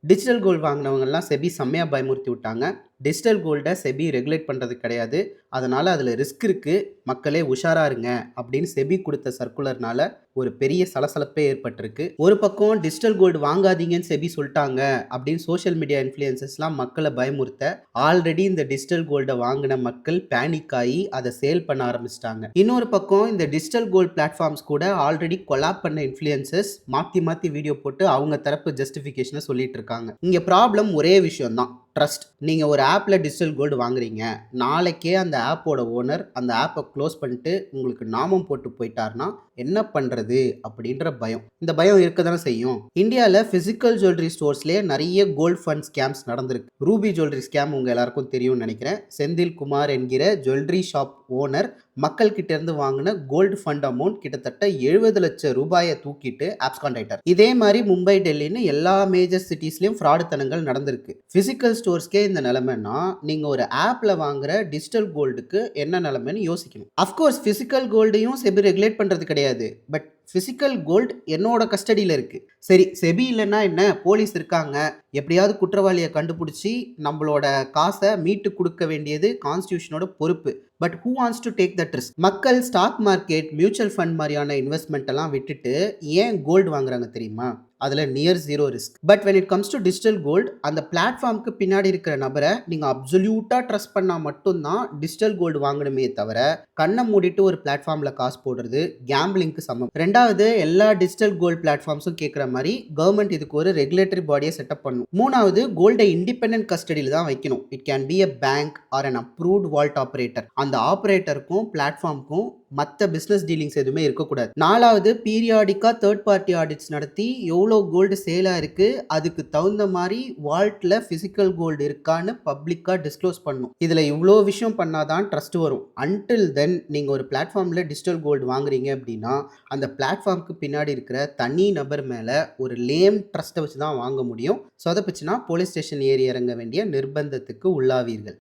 Digital gold வாங்கினவங்கலாம் SEBI செம்மையா பயமுறுத்தி விட்டாங்க. டிஜிட்டல் கோல்ட செபி ரெகுலேட் பண்றது கிடையாது. அதனால அதில ரிஸ்க் இருக்கு. மக்களே உஷாரா இருங்க அப்படின்னு செபி குடுத்த சர்க்குலர்னால ஒரு பெரிய சலசலப்பே ஏற்பட்டிருக்கு. ஒரு பக்கம் டிஜிட்டல் கோல்டு வாங்காதீங்கன்னு செபி சொல்ட்டாங்க அப்படின்னு சோஷியல் மீடியா இன்ஃப்ளூயன்சர்ஸ்லாம் மக்கள பயமுறுத்த, ஆல்ரெடி இந்த டிஜிட்டல் கோல்ட வாங்கின மக்கள் பேனிக் ஆயி அத சேல் பண்ண ஆரம்பிச்சுட்டாங்க. இன்னொரு பக்கம் இந்த டிஜிட்டல் கோல்ட் பிளாட்ஃபார்ம்ஸ் கூட ஆல்ரெடி கொலாப் பண்ண இன்ஃப்ளூயன்சர்ஸ் மாத்தி மாத்தி வீடியோ போட்டு அவங்க தரப்பு ஜஸ்டிஃபிகேஷன சொல்லிட்டு இருக்காங்க. இங்க ப்ராப்ளம் ஒரே விஷயம் தான். ட்ரஸ்ட். நீங்க ஒரு ஆப்ல டிஜிட்டல் கோல்டு வாங்குறீங்க. நாளைக்கே அந்த ஆப்போட ஓனர் அந்த ஆப்ப க்ளோஸ் பண்ணிட்டு உங்களுக்கு நாமம் போட்டு போயிட்டார்னா என்ன பண்றது அப்படின்ற பயம். இந்த பயம் இருக்க தானே செய்யும். இந்தியால பிசிக்கல் ஜுவல்லரி ஸ்டோர்ஸ்லயே நிறைய கோல்ட் ஃபண்ட் ஸ்கேம்ஸ் நடந்திருக்கு. ரூபி ஜுவல்லரி ஸ்கேம் உங்க எல்லாருக்கும் தெரியும்னு நினைக்கிறேன். செந்தில் குமார் என்கிற ஜுவல்லரி ஷாப் ஓனர் மக்கள் கிட்ட இருந்து வாங்கின கோல்டு ஃபண்ட் அமௌண்ட் கிட்டத்தட்ட 70 லட்சம் ரூபாயை தூக்கிட்டு ஆப்ஸ்காண்ட் ஆயிட்டார். இதே மாதிரி மும்பை, டெல்லின்னு எல்லா மேஜர் சிட்டிஸ்லயும் ஃப்ராடுத்தனங்கள் நடந்திருக்கு. பிசிக்கல் ஸ்டோர்ஸ்க்கே இந்த நிலைமைன்னா நீங்க ஒரு ஆப்ல வாங்குற டிஜிட்டல் கோல்டுக்கு என்ன நிலைமைன்னு யோசிக்கணும். அஃப்கோர்ஸ் பிசிக்கல் கோல்டையும் செபி ரெகுலேட் பண்றது கிடையாது. பட் பிசிக்கல் கோல்டு என்னோட கஸ்டடியில் இருக்கு. சரி, செபி இல்லைன்னா என்ன, போலீஸ் இருக்காங்க. எப்படியாவது குற்றவாளியை கண்டுபிடிச்சி நம்மளோட காசை மீட்டு கொடுக்க வேண்டியது கான்ஸ்டியூஷனோட பொறுப்பு. But who wants to take that risk? மக்கள் ஸ்டாக் மார்க்கெட், மியூச்சுவல் ஃபண்ட் மாதிரியான இன்வெஸ்ட்மெண்ட் எல்லாம் விட்டுட்டு ஏன் கோல்டு வாங்குறாங்க தெரியுமா? அதுல near zero risk. But when it comes to digital gold, அந்த பிளாட்ஃபார்முக்கு பின்னாடி இருக்கிற நபரை நீங்க அப்சல்யூட்டா ட்ரஸ்ட் பண்ணா மட்டும்தான் டிஜிட்டல் கோல்டு வாங்கணுமே தவிர கண்ணை மூடிட்டு ஒரு பிளாட்ஃபார்ம்ல காசு போடுறது கேம்பிளிங்க்கு சமம். ரெண்டாவது, எல்லா டிஜிட்டல் கோல்டு பிளாட்ஃபார்ம்ஸும் கேட்குற மாதிரி கவர்மெண்ட் இதுக்கு ஒரு ரெகுலேட்டரி பாடியை செட்டப் பண்ணும். மூணாவது, கோல்டை இண்டிபெண்டன்ட் கஸ்டடியில் தான் வைக்கணும். It can be a bank or an approved vault operator. அந்த ஆப்ரேட்டருக்கும் பிளாட்ஃபார்முக்கும் மற்ற பிசினஸ் டீலிங்ஸ் எதுவுமே இருக்கக்கூடாது. நாலாவது, பீரியாடிக்கா தேர்ட் பார்ட்டி ஆடிட்ஸ் நடத்தி எவ்வளோ கோல்டு சேலாக இருக்கு, அதுக்கு தகுந்த மாதிரி வால்ட்ல பிசிக்கல் கோல்டு இருக்கான்னு பப்ளிக்கா டிஸ்க்ளோஸ் பண்ணும். இதுல இவ்வளோ விஷயம் பண்ணாதான் ட்ரஸ்ட் வரும். அன்டில் தென் நீங்க ஒரு பிளாட்ஃபார்ம்ல டிஜிட்டல் கோல்டு வாங்குறீங்க அப்படின்னா அந்த பிளாட்ஃபார்முக்கு பின்னாடி இருக்கிற தனி நபர் மேல ஒரு லேம் ட்ரஸ்ட்டை வச்சு தான் வாங்க முடியும். சொதப்பிச்சுன்னா போலீஸ் ஸ்டேஷன் ஏறி இறங்க வேண்டிய நிர்பந்தத்துக்கு உள்ளாவீர்கள்.